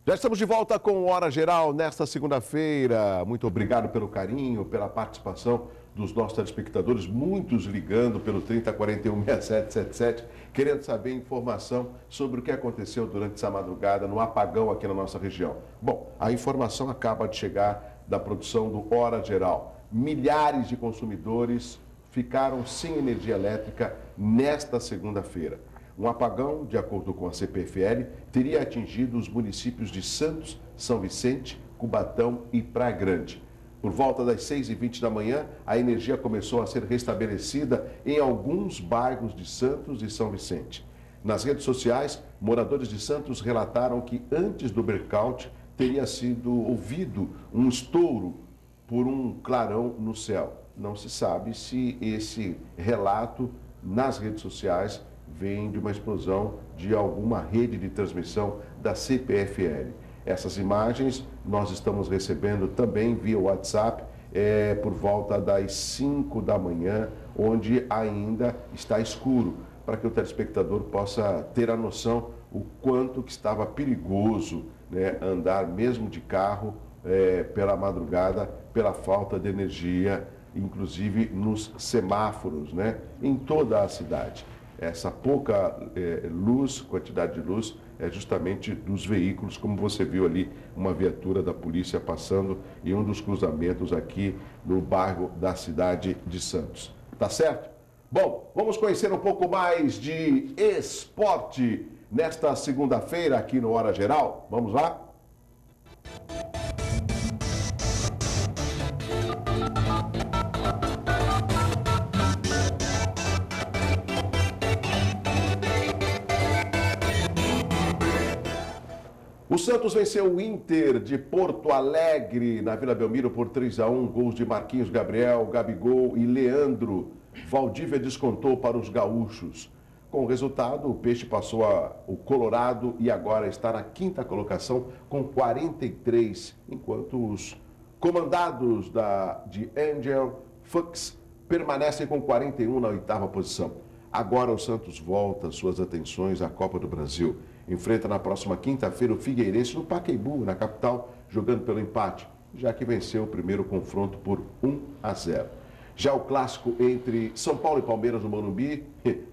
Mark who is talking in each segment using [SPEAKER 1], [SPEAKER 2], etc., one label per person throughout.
[SPEAKER 1] Já estamos de volta com Hora Geral nesta segunda-feira. Muito obrigado pelo carinho, pela participação dos nossos telespectadores, muitos ligando pelo 3041-6777, querendo saber informação sobre o que aconteceu durante essa madrugada no apagão aqui na nossa região. Bom, a informação acaba de chegar da produção do Hora Geral. Milhares de consumidores ficaram sem energia elétrica nesta segunda-feira. Um apagão, de acordo com a CPFL, teria atingido os municípios de Santos, São Vicente, Cubatão e Praia Grande. Por volta das 6h20 da manhã, a energia começou a ser restabelecida em alguns bairros de Santos e São Vicente. Nas redes sociais, moradores de Santos relataram que antes do blackout teria sido ouvido um estouro por um clarão no céu. Não se sabe se esse relato nas redes sociais vem de uma explosão de alguma rede de transmissão da CPFL. Essas imagens nós estamos recebendo também via WhatsApp, por volta das 5 da manhã, onde ainda está escuro, para que o telespectador possa ter a noção o quanto que estava perigoso, né, andar mesmo de carro pela madrugada, pela falta de energia, inclusive nos semáforos, né, em toda a cidade. Essa pouca quantidade de luz, é justamente dos veículos, como você viu ali, uma viatura da polícia passando em um dos cruzamentos aqui no bairro da cidade de Santos. Tá certo? Bom, vamos conhecer um pouco mais de esporte nesta segunda-feira aqui no Hora Geral. Vamos lá? O Santos venceu o Inter de Porto Alegre na Vila Belmiro por 3-1, gols de Marquinhos Gabriel, Gabigol e Leandro. Valdívia descontou para os gaúchos. Com o resultado, o Peixe passou o Colorado e agora está na quinta colocação com 43, enquanto os comandados de Angel Fuchs permanecem com 41 na oitava posição. Agora o Santos volta suas atenções à Copa do Brasil. Enfrenta na próxima quinta-feira o Figueirense no Pacaembu, na capital, jogando pelo empate, já que venceu o primeiro confronto por 1-0. Já o clássico entre São Paulo e Palmeiras no Morumbi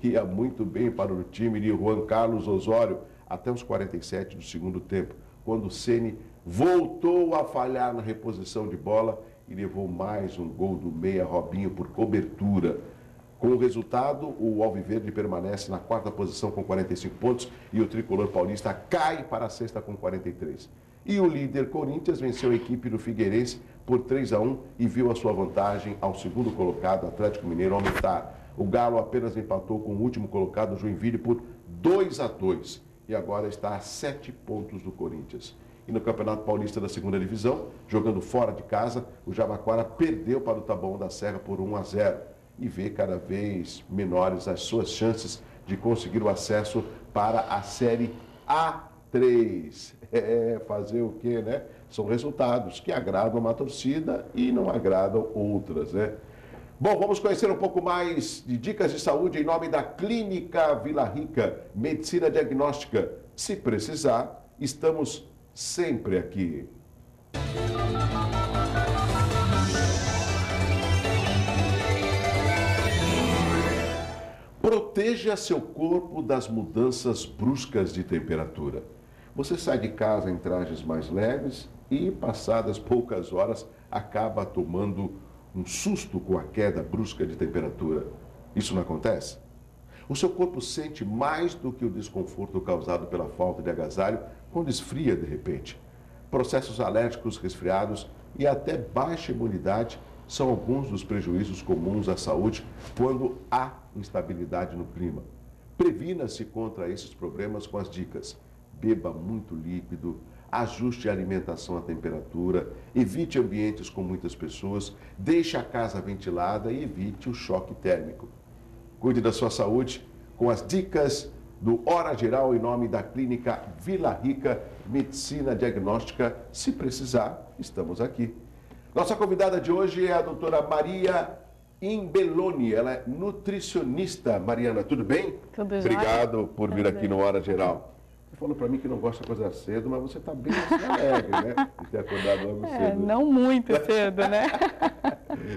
[SPEAKER 1] ia muito bem para o time de Juan Carlos Osório até os 47 do segundo tempo, quando o Ceni voltou a falhar na reposição de bola e levou mais um gol do meia Robinho por cobertura. Com o resultado, o Alviverde permanece na quarta posição com 45 pontos e o tricolor paulista cai para a sexta com 43. E o líder Corinthians venceu a equipe do Figueirense por 3-1 e viu a sua vantagem ao segundo colocado, Atlético Mineiro, aumentar. O Galo apenas empatou com o último colocado, Joinville, por 2-2 e agora está a 7 pontos do Corinthians. E no Campeonato Paulista da Segunda Divisão, jogando fora de casa, o Jabaquara perdeu para o Taboão da Serra por 1-0. E vê cada vez menores as suas chances de conseguir o acesso para a Série A3. Fazer o quê, né? São resultados que agradam uma torcida e não agradam outras, né? Bom, vamos conhecer um pouco mais de dicas de saúde em nome da Clínica Vila Rica, Medicina Diagnóstica. Se precisar, estamos sempre aqui. Proteja seu corpo das mudanças bruscas de temperatura. Você sai de casa em trajes mais leves e, passadas poucas horas, acaba tomando um susto com a queda brusca de temperatura. Isso não acontece? O seu corpo sente mais do que o desconforto causado pela falta de agasalho quando esfria de repente. Processos alérgicos, resfriados e até baixa imunidade são alguns dos prejuízos comuns à saúde quando há instabilidade no clima. Previna-se contra esses problemas com as dicas: beba muito líquido, ajuste a alimentação à temperatura, evite ambientes com muitas pessoas, deixe a casa ventilada e evite o choque térmico. Cuide da sua saúde com as dicas do Hora Geral em nome da Clínica Vila Rica, Medicina Diagnóstica. Se precisar, estamos aqui. Nossa convidada de hoje é a doutora Maria Imbeloni, ela é nutricionista. Mariana, tudo bem?
[SPEAKER 2] Tudo jóia.
[SPEAKER 1] Obrigado por vir aqui no Hora Geral. Você falou para mim que não gosta de coisa cedo, mas você está bem assim, alegre, né? De ter acordado logo cedo.
[SPEAKER 2] Não muito cedo, né?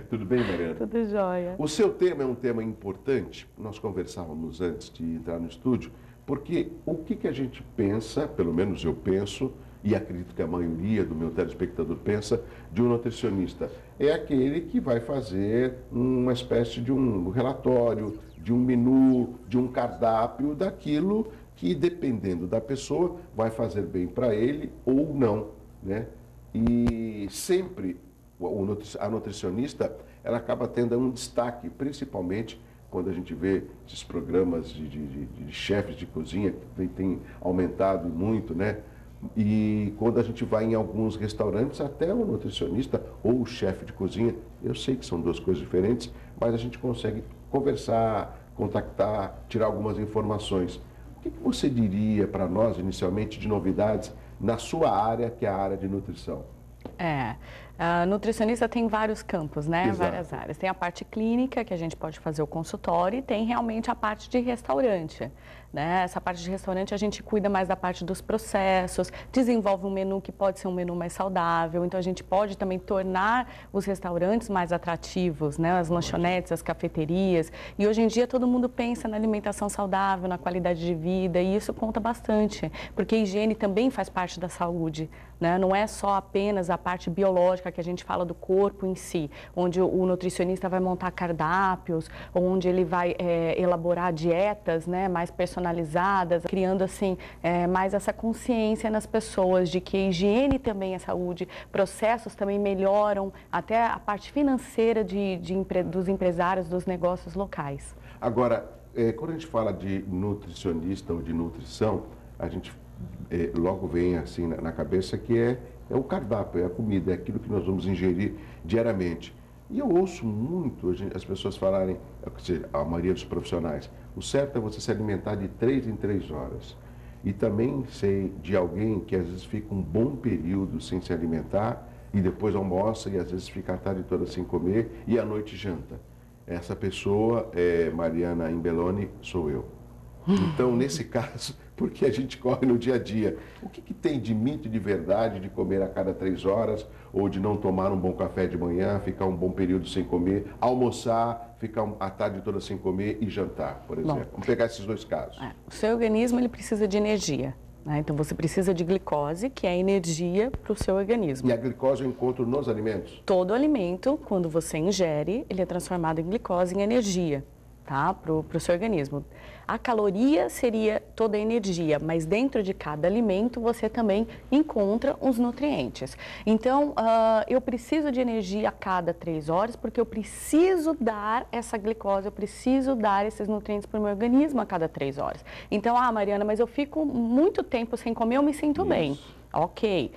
[SPEAKER 1] Tudo bem, Mariana?
[SPEAKER 2] Tudo jóia.
[SPEAKER 1] O seu tema é um tema importante. Nós conversávamos antes de entrar no estúdio, porque o que a gente pensa, pelo menos eu penso, e acredito que a maioria do meu telespectador pensa, de um nutricionista. É aquele que vai fazer uma espécie de um relatório, de um menu, de um cardápio daquilo que, dependendo da pessoa, vai fazer bem para ele ou não, né? E sempre a nutricionista, ela acaba tendo um destaque, principalmente quando a gente vê esses programas de chefes de cozinha, que tem aumentado muito, né? E quando a gente vai em alguns restaurantes, até o nutricionista ou o chefe de cozinha, eu sei que são duas coisas diferentes, mas a gente consegue conversar, contactar, tirar algumas informações. O que você diria para nós, inicialmente, de novidades na sua área, que é a área de nutrição?
[SPEAKER 2] A nutricionista tem vários campos, né?
[SPEAKER 1] Exato.
[SPEAKER 2] Várias áreas. Tem a parte clínica, que a gente pode fazer o consultório, e tem realmente a parte de restaurante, né? Essa parte de restaurante a gente cuida mais da parte dos processos, desenvolve um menu que pode ser um menu mais saudável, então a gente pode também tornar os restaurantes mais atrativos, né? As lanchonetes, as cafeterias, e hoje em dia todo mundo pensa na alimentação saudável, na qualidade de vida, e isso conta bastante, porque a higiene também faz parte da saúde, né? Não é só apenas a parte biológica que a gente fala do corpo em si, onde o nutricionista vai montar cardápios, onde ele vai elaborar dietas, né, mais personalizadas, criando assim mais essa consciência nas pessoas de que a higiene também é saúde, processos também melhoram até a parte financeira dos empresários, dos negócios locais.
[SPEAKER 1] Agora, quando a gente fala de nutricionista ou de nutrição, a gente logo vem assim na cabeça que é o cardápio, é a comida, é aquilo que nós vamos ingerir diariamente. E eu ouço muito as pessoas falarem, quer dizer, a maioria dos profissionais, o certo é você se alimentar de 3 em 3 horas. E também sei de alguém que às vezes fica um bom período sem se alimentar e depois almoça e às vezes fica a tarde toda sem comer e à noite janta. Essa pessoa, Mariana Imbeloni, sou eu. Então, nesse caso, porque a gente corre no dia a dia, o que tem de mito e de verdade de comer a cada 3 horas, ou de não tomar um bom café de manhã, ficar um bom período sem comer, almoçar, ficar a tarde toda sem comer e jantar, por exemplo? Vamos pegar esses dois casos.
[SPEAKER 2] O seu organismo ele precisa de energia, né? Então você precisa de glicose, que é energia para o seu organismo.
[SPEAKER 1] E a glicose eu encontro nos alimentos?
[SPEAKER 2] Todo alimento, quando você ingere, ele é transformado em glicose, em energia, tá? Para o seu organismo. A caloria seria toda a energia, mas dentro de cada alimento você também encontra os nutrientes. Então, eu preciso de energia a cada 3 horas, porque eu preciso dar essa glicose, eu preciso dar esses nutrientes para o meu organismo a cada 3 horas. Então, Mariana, mas eu fico muito tempo sem comer, eu me sinto bem. Ok,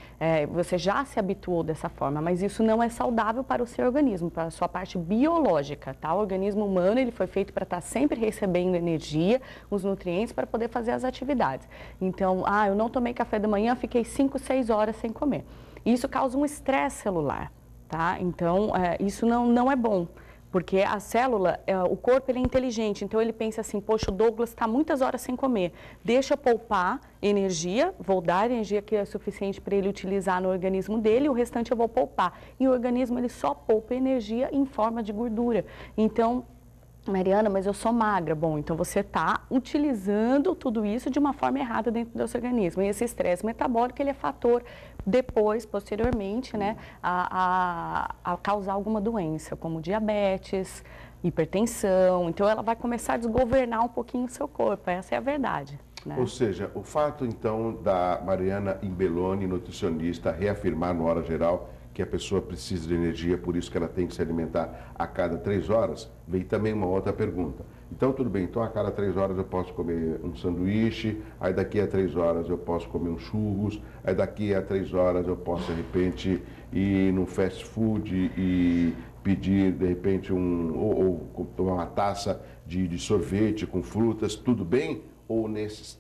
[SPEAKER 2] você já se habituou dessa forma, mas isso não é saudável para o seu organismo, para a sua parte biológica, tá? O organismo humano, ele foi feito para estar sempre recebendo energia, os nutrientes para poder fazer as atividades. Então, eu não tomei café da manhã, fiquei 5, 6 horas sem comer. Isso causa um estresse celular, tá? Então, isso não é bom. Porque a célula, o corpo ele é inteligente, então ele pensa assim, poxa, o Douglas está muitas horas sem comer, deixa eu poupar energia, vou dar energia que é suficiente para ele utilizar no organismo dele, e o restante eu vou poupar. E o organismo ele só poupa energia em forma de gordura. Então, Mariana, mas eu sou magra. Bom, então você está utilizando tudo isso de uma forma errada dentro do seu organismo. E esse estresse metabólico, ele é fator depois, posteriormente, né, a causar alguma doença, como diabetes, hipertensão. Então, ela vai começar a desgovernar um pouquinho o seu corpo. Essa é a verdade. Né?
[SPEAKER 1] Ou seja, o fato, então, da Mariana Imbeloni, nutricionista, reafirmar no Hora Geral que a pessoa precisa de energia, por isso que ela tem que se alimentar a cada 3 horas, veio também uma outra pergunta. Então, tudo bem, então a cada 3 horas eu posso comer um sanduíche, aí daqui a 3 horas eu posso comer um churros, aí daqui a 3 horas eu posso, de repente, ir num fast food e pedir, de repente, ou tomar uma taça de sorvete com frutas, tudo bem? Ou nesse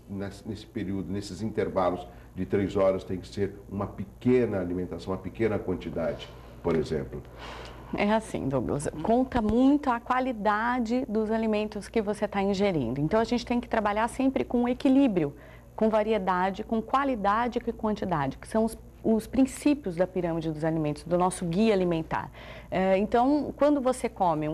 [SPEAKER 1] período, nesses intervalos de 3 horas tem que ser uma pequena alimentação, uma pequena quantidade, por exemplo?
[SPEAKER 2] É assim, Douglas, conta muito a qualidade dos alimentos que você está ingerindo. Então, a gente tem que trabalhar sempre com equilíbrio, com variedade, com qualidade e quantidade, que são os princípios da pirâmide dos alimentos, do nosso guia alimentar. Então, quando você come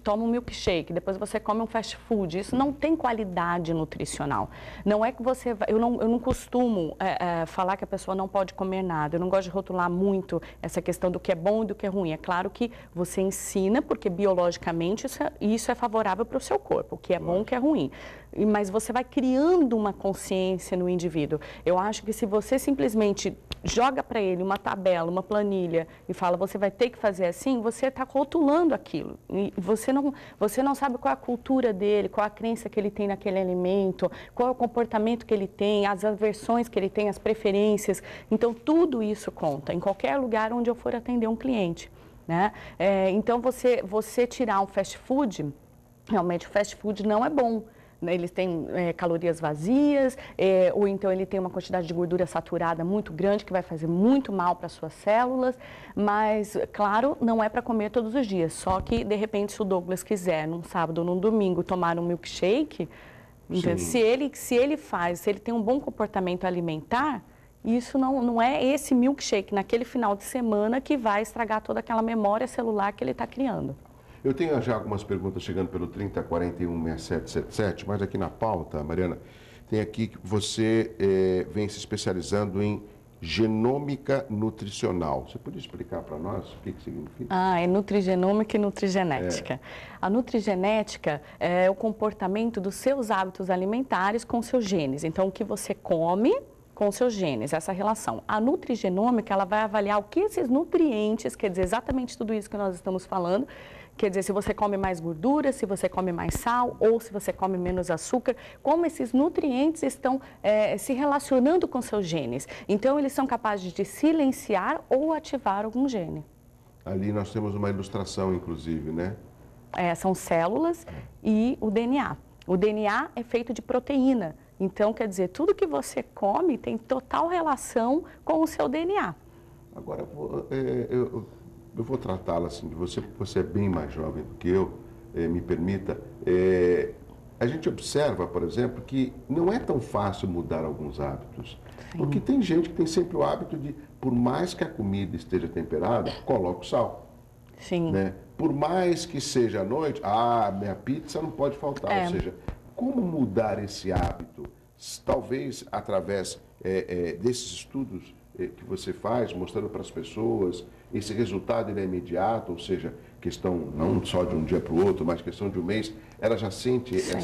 [SPEAKER 2] toma um milkshake, depois você come um fast food, isso não tem qualidade nutricional. Não é que você vai... Eu não costumo falar que a pessoa não pode comer nada, eu não gosto de rotular muito essa questão do que é bom e do que é ruim. É claro que você ensina, porque biologicamente isso é favorável para o seu corpo, o que é bom e o que é ruim. Mas você vai criando uma consciência no indivíduo. Eu acho que se você simplesmente joga para ele uma tabela, uma planilha e fala, você vai ter que fazer assim, você está rotulando aquilo. E você não sabe qual é a cultura dele, qual a crença que ele tem naquele alimento, qual é o comportamento que ele tem, as aversões que ele tem, as preferências. Então, tudo isso conta em qualquer lugar onde eu for atender um cliente, né? Então, você tirar um fast food, realmente o fast food não é bom. Eles têm calorias vazias, ou então ele tem uma quantidade de gordura saturada muito grande, que vai fazer muito mal para as suas células, mas, claro, não é para comer todos os dias. Só que, de repente, se o Douglas quiser, num sábado ou num domingo, tomar um milkshake, então, se ele tem um bom comportamento alimentar, isso não é esse milkshake naquele final de semana que vai estragar toda aquela memória celular que ele está criando.
[SPEAKER 1] Eu tenho já algumas perguntas chegando pelo 30416777, mas aqui na pauta, Mariana, tem aqui que você vem se especializando em genômica nutricional. Você podia explicar para nós o que significa?
[SPEAKER 2] É nutrigenômica e nutrigenética. A nutrigenética é o comportamento dos seus hábitos alimentares com seus genes. Então, o que você come com seus genes, essa relação. A nutrigenômica, ela vai avaliar o que esses nutrientes, quer dizer, exatamente tudo isso que nós estamos falando, quer dizer, se você come mais gordura, se você come mais sal ou se você come menos açúcar, como esses nutrientes estão se relacionando com seus genes. Então, eles são capazes de silenciar ou ativar algum gene.
[SPEAKER 1] Ali nós temos uma ilustração, inclusive, né?
[SPEAKER 2] São células e o DNA. O DNA é feito de proteína. Então, quer dizer, tudo que você come tem total relação com o seu DNA.
[SPEAKER 1] Agora, eu vou tratá-la assim, você é bem mais jovem do que eu, me permita. A gente observa, por exemplo, que não é tão fácil mudar alguns hábitos. Sim. Porque tem gente que tem sempre o hábito de, por mais que a comida esteja temperada, coloca o sal.
[SPEAKER 2] Sim.
[SPEAKER 1] Né? Por mais que seja à noite, minha pizza não pode faltar. Ou seja, como mudar esse hábito? Talvez através desses estudos que você faz, mostrando para as pessoas, esse resultado ele é imediato, ou seja, questão não só de um dia para o outro, mas questão de um mês, ela já sente esse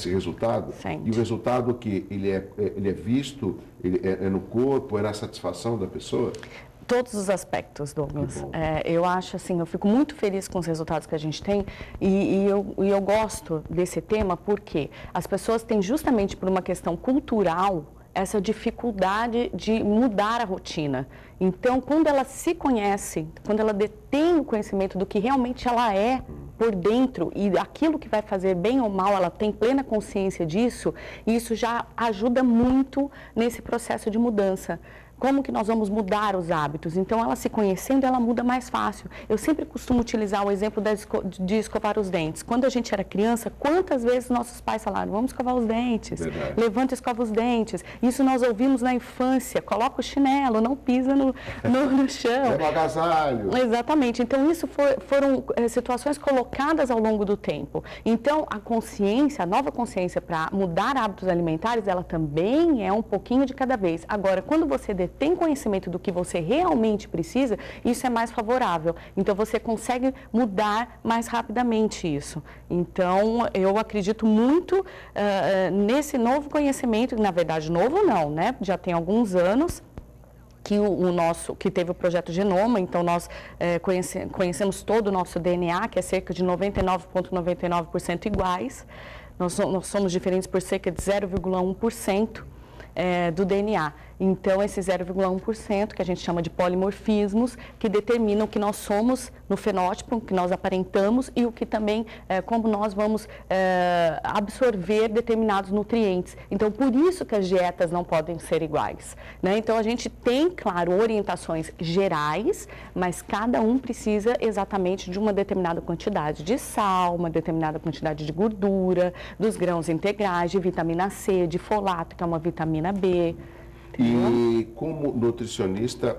[SPEAKER 1] resultado?
[SPEAKER 2] Sente.
[SPEAKER 1] E o resultado que ele é visto, ele é no corpo, é na satisfação da pessoa?
[SPEAKER 2] Todos os aspectos, Douglas. Eu acho assim, eu fico muito feliz com os resultados que a gente tem e eu gosto desse tema porque as pessoas têm justamente por uma questão cultural essa dificuldade de mudar a rotina. Então, quando ela se conhece, quando ela detém o conhecimento do que realmente ela é por dentro e aquilo que vai fazer bem ou mal, ela tem plena consciência disso, isso já ajuda muito nesse processo de mudança. Como que nós vamos mudar os hábitos? Então, ela se conhecendo, ela muda mais fácil. Eu sempre costumo utilizar o exemplo de escovar os dentes. Quando a gente era criança, quantas vezes nossos pais falaram, vamos escovar os dentes,
[SPEAKER 1] Verdade.
[SPEAKER 2] Levanta e escova os dentes. Isso nós ouvimos na infância, coloca o chinelo, não pisa no chão.
[SPEAKER 1] É um agasalho.
[SPEAKER 2] Exatamente. Então, isso foram situações colocadas ao longo do tempo. Então, a consciência, a nova consciência para mudar hábitos alimentares, ela também é um pouquinho de cada vez. Agora, quando você tem conhecimento do que você realmente precisa, isso é mais favorável. Então, você consegue mudar mais rapidamente isso. Então, eu acredito muito nesse novo conhecimento, na verdade, novo não, né? Já tem alguns anos que teve o projeto Genoma, então nós conhecemos todo o nosso DNA, que é cerca de 99,99% iguais. Nós somos diferentes por cerca de 0,1%. Do DNA. Então, esse 0,1% que a gente chama de polimorfismos, que determinam o que nós somos no fenótipo, o que nós aparentamos e o que também, como nós vamos absorver determinados nutrientes. Então, por isso que as dietas não podem ser iguais, né? Então, a gente tem, claro, orientações gerais, mas cada um precisa exatamente de uma determinada quantidade de sal, uma determinada quantidade de gordura, dos grãos integrais, de vitamina C, de folato, que é uma vitamina B.
[SPEAKER 1] E como nutricionista,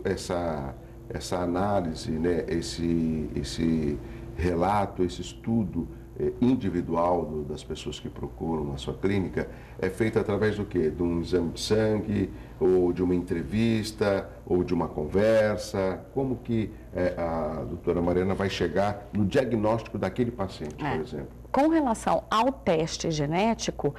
[SPEAKER 1] essa análise, né, esse relato, esse estudo individual das pessoas que procuram a sua clínica é feito através do quê? De um exame de sangue, ou de uma entrevista, ou de uma conversa? Como que a doutora Mariana vai chegar no diagnóstico daquele paciente, por exemplo?
[SPEAKER 2] Com relação ao teste genético,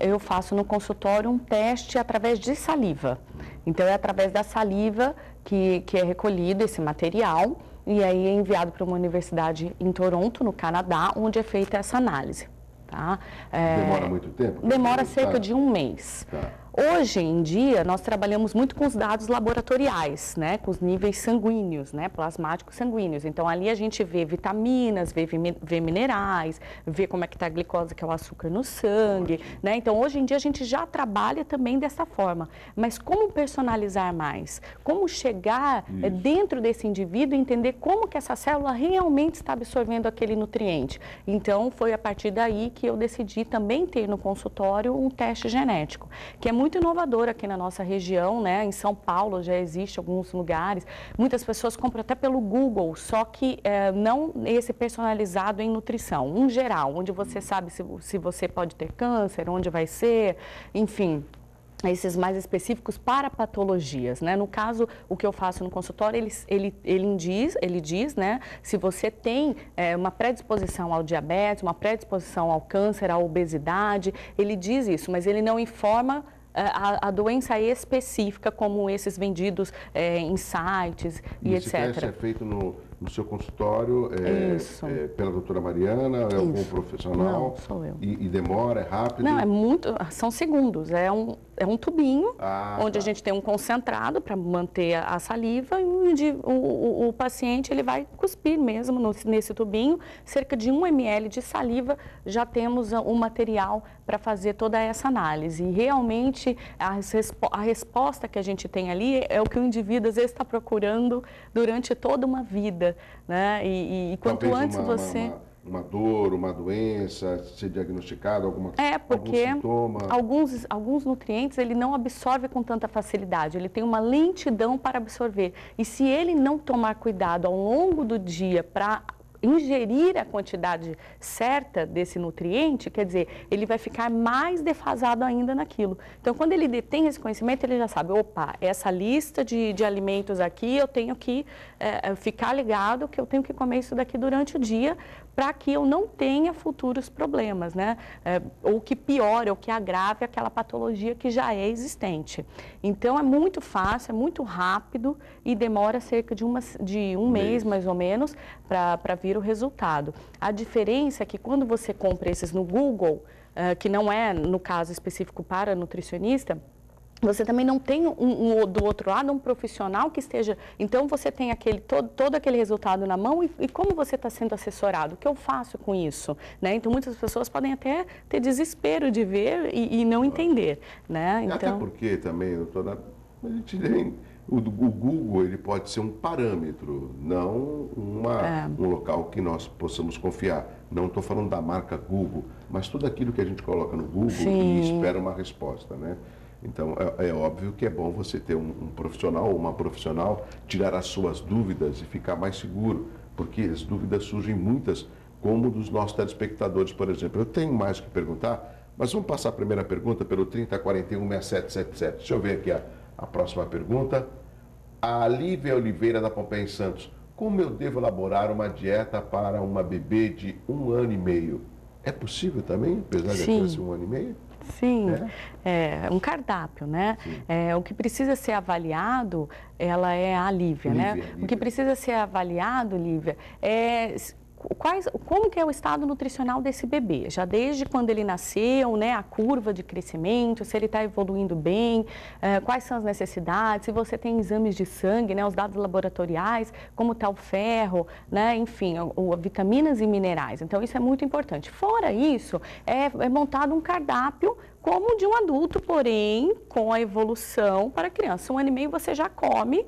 [SPEAKER 2] eu faço no consultório um teste através de saliva. Então, é através da saliva que é recolhido esse material e aí é enviado para uma universidade em Toronto, no Canadá, onde é feita essa análise. Tá?
[SPEAKER 1] Demora muito tempo?
[SPEAKER 2] Demora cerca de um mês.
[SPEAKER 1] Tá.
[SPEAKER 2] Hoje em dia, nós trabalhamos muito com os dados laboratoriais, né, com os níveis sanguíneos, né, plasmáticos sanguíneos. Então, ali a gente vê vitaminas, vê minerais, vê como é que está a glicose, que é o açúcar no sangue, né? Então, hoje em dia, a gente já trabalha também dessa forma. Mas como personalizar mais? Como chegar dentro desse indivíduo e entender como que essa célula realmente está absorvendo aquele nutriente? Então, foi a partir daí que eu decidi também ter no consultório um teste genético, que é muito inovador aqui na nossa região, né? Em São Paulo já existe alguns lugares. Muitas pessoas compram até pelo Google, só que não esse personalizado em nutrição, um geral, onde você sabe se você pode ter câncer, onde vai ser, enfim. Esses mais específicos para patologias, né? No caso, o que eu faço no consultório, ele diz, né? Se você tem uma predisposição ao diabetes, uma predisposição ao câncer, à obesidade, ele diz isso, mas ele não informa a doença específica, como esses vendidos em sites e etc.
[SPEAKER 1] Esse teste é feito no seu consultório, pela doutora Mariana, é algum profissional?
[SPEAKER 2] Não, sou eu.
[SPEAKER 1] E demora, é rápido?
[SPEAKER 2] Não, são segundos, é um tubinho, onde a gente tem um concentrado para manter a saliva e o paciente ele vai cuspir mesmo nesse tubinho, cerca de 1 ml de saliva, já temos um material para fazer toda essa análise. E realmente a resposta que a gente tem ali é o que o indivíduo às vezes está procurando durante toda uma vida, né? E quanto
[SPEAKER 1] talvez
[SPEAKER 2] antes
[SPEAKER 1] uma dor, uma doença, ser diagnosticado, algum sintoma?
[SPEAKER 2] Alguns nutrientes ele não absorve com tanta facilidade, ele tem uma lentidão para absorver. E se ele não tomar cuidado ao longo do dia para ingerir a quantidade certa desse nutriente, quer dizer, ele vai ficar mais defasado ainda naquilo. Então, quando ele detém esse conhecimento, ele já sabe, opa, essa lista de alimentos aqui, eu tenho que ficar ligado que eu tenho que comer isso daqui durante o dia, para que eu não tenha futuros problemas, né? Ou que piore, ou que agrave aquela patologia que já é existente. Então, é muito fácil, é muito rápido e demora cerca de um mês, mais ou menos, para vir o resultado. A diferença é que quando você compra esses no Google, que não é, no caso específico para nutricionista, você também não tem do outro lado um profissional que esteja... Então, você tem todo aquele resultado na mão e como você está sendo assessorado? O que eu faço com isso? Né? Então, muitas pessoas podem até ter desespero de ver e não entender. Né? Então...
[SPEAKER 1] Até porque também, doutora, a gente tem... O Google ele pode ser um parâmetro, não um local que nós possamos confiar. Não estou falando da marca Google, mas tudo aquilo que a gente coloca no Google e espera uma resposta, né? Então, é óbvio que é bom você ter um profissional ou uma profissional tirar as suas dúvidas e ficar mais seguro, porque as dúvidas surgem muitas, como dos nossos telespectadores, por exemplo. Eu tenho mais o que perguntar, mas vamos passar a primeira pergunta pelo 3041-6777. Deixa eu ver aqui a próxima pergunta. A Lívia Oliveira, da Pompeia em Santos. Como eu devo elaborar uma dieta para uma bebê de 1 ano e meio? É possível também, apesar de a criança de 1 ano e meio?
[SPEAKER 2] Sim, é um cardápio, né? O que precisa ser avaliado, ela é a Lívia, né? O que precisa ser avaliado, Lívia, é como que é o estado nutricional desse bebê, já desde quando ele nasceu, né, a curva de crescimento, se ele está evoluindo bem, quais são as necessidades, se você tem exames de sangue, né, os dados laboratoriais, como está o ferro, né, enfim, vitaminas e minerais. Então, isso é muito importante. Fora isso, é montado um cardápio como de um adulto, porém, com a evolução para a criança. 1 ano e meio você já come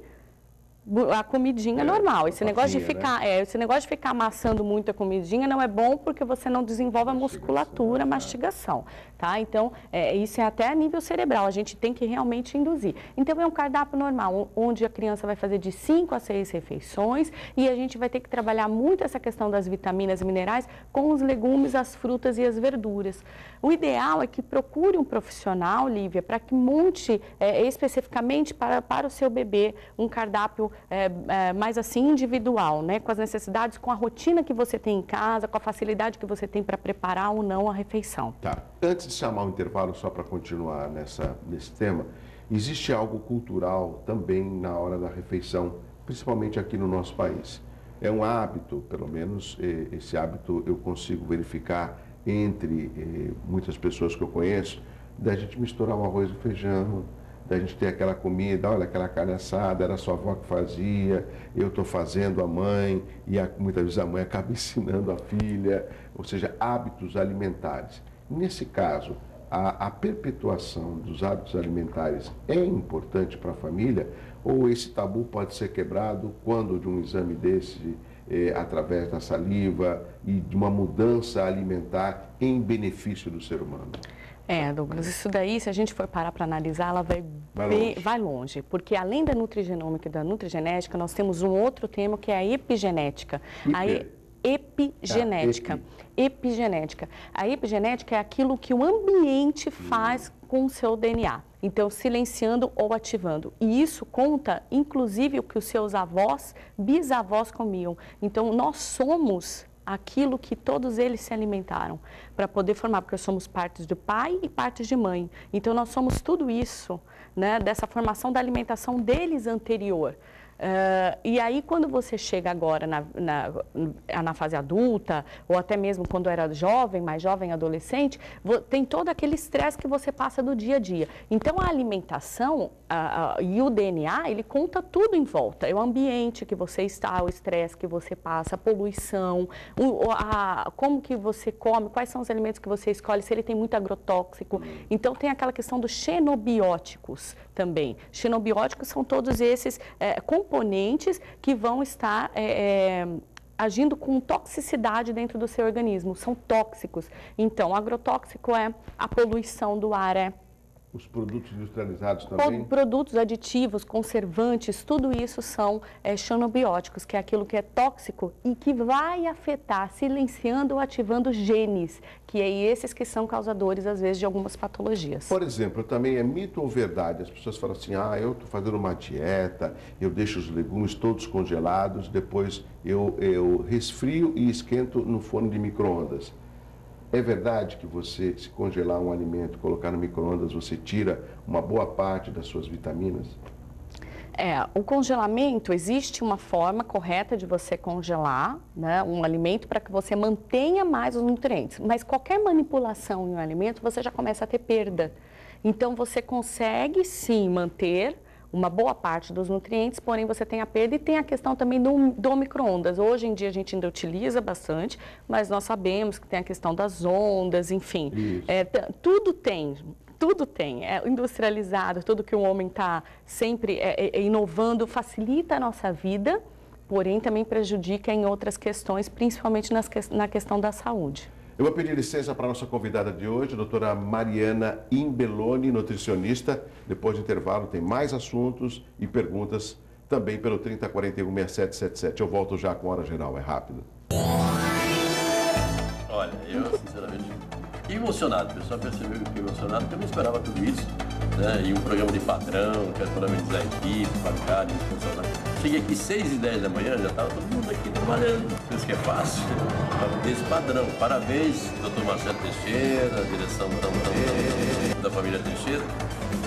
[SPEAKER 2] a comidinha normal. Esse negócio de ficar, né? Esse negócio de ficar amassando muito a comidinha não é bom porque você não desenvolve a musculatura, mastigação, tá? Então, isso é até a nível cerebral, a gente tem que realmente induzir. Então, é um cardápio normal, onde a criança vai fazer de 5 a 6 refeições e a gente vai ter que trabalhar muito essa questão das vitaminas e minerais com os legumes, as frutas e as verduras. O ideal é que procure um profissional, Lívia, para que monte especificamente para o seu bebê um cardápio mais assim individual, né? Com as necessidades, com a rotina que você tem em casa, com a facilidade que você tem para preparar ou não a refeição.
[SPEAKER 1] Tá. Antes de chamar o intervalo, só para continuar nesse tema, existe algo cultural também na hora da refeição, principalmente aqui no nosso país. É um hábito, pelo menos esse hábito eu consigo verificar entre muitas pessoas que eu conheço, da gente misturar o arroz e o feijão, da gente ter aquela comida, olha, aquela carne assada, era a sua avó que fazia, eu estou fazendo a mãe, e muitas vezes a mãe acaba ensinando a filha, ou seja, hábitos alimentares. Nesse caso, a perpetuação dos hábitos alimentares é importante para a família, ou esse tabu pode ser quebrado quando de um exame desse, através da saliva e de uma mudança alimentar em benefício do ser humano?
[SPEAKER 2] Douglas, isso daí, se a gente for parar para analisar, ela vai longe, porque além da nutrigenômica e da nutrigenética, nós temos um outro tema que é a epigenética. Epigenética. Epigenética. A epigenética é aquilo que o ambiente faz com o seu DNA. Então, silenciando ou ativando. E isso conta, inclusive, o que os seus avós, bisavós comiam. Então, nós somos aquilo que todos eles se alimentaram para poder formar, porque somos partes de pai e partes de mãe. Então, nós somos tudo isso, né, dessa formação da alimentação deles anterior. E aí, quando você chega agora na fase adulta, ou até mesmo quando era jovem, mais jovem, adolescente, tem todo aquele estresse que você passa do dia a dia. Então, a alimentação e o DNA, ele conta tudo em volta. É o ambiente que você está, o estresse que você passa, a poluição, como que você come, quais são os alimentos que você escolhe, se ele tem muito agrotóxico. Então, tem aquela questão dos xenobióticos também. Xenobióticos são todos esses componentes que vão estar agindo com toxicidade dentro do seu organismo, são tóxicos. Então, agrotóxico é a poluição do ar,
[SPEAKER 1] os produtos industrializados também?
[SPEAKER 2] Produtos aditivos, conservantes, tudo isso são xenobióticos, que é aquilo que é tóxico e que vai afetar, silenciando ou ativando genes, que é esses que são causadores, às vezes, de algumas patologias.
[SPEAKER 1] Por exemplo, também é mito ou verdade? As pessoas falam assim, eu estou fazendo uma dieta, eu deixo os legumes todos congelados, depois eu resfrio e esquento no forno de micro-ondas. É verdade que você, se congelar um alimento, colocar no micro-ondas, você tira uma boa parte das suas vitaminas?
[SPEAKER 2] O congelamento, existe uma forma correta de você congelar, né, um alimento para que você mantenha mais os nutrientes. Mas qualquer manipulação em um alimento, você já começa a ter perda. Então, você consegue sim manter uma boa parte dos nutrientes, porém você tem a perda e tem a questão também do micro-ondas. Hoje em dia a gente ainda utiliza bastante, mas nós sabemos que tem a questão das ondas, enfim. Tudo tem, é industrializado, tudo que o homem está sempre inovando, facilita a nossa vida, porém também prejudica em outras questões, principalmente na questão da saúde.
[SPEAKER 1] Eu vou pedir licença para a nossa convidada de hoje, a doutora Mariana Imbeloni, nutricionista. Depois do intervalo tem mais assuntos e perguntas também pelo 3041-6777. Eu volto já com Hora Geral, é rápido.
[SPEAKER 3] Olha, eu sinceramente fiquei emocionado. O pessoal percebeu que eu fiquei emocionado, porque eu não esperava tudo isso, né? E um programa de padrão, quero parabenizar a equipe, bancada, os funcionários. Cheguei aqui 6h10 da manhã, já estava todo mundo aqui trabalhando. Pensa que é fácil? Desse padrão. Parabéns, doutor Marcelo Teixeira, a direção da família Teixeira,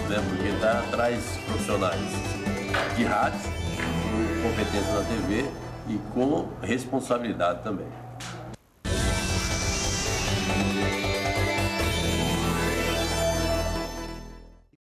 [SPEAKER 3] né? Porque traz profissionais de rádio, com competência na TV e com responsabilidade também.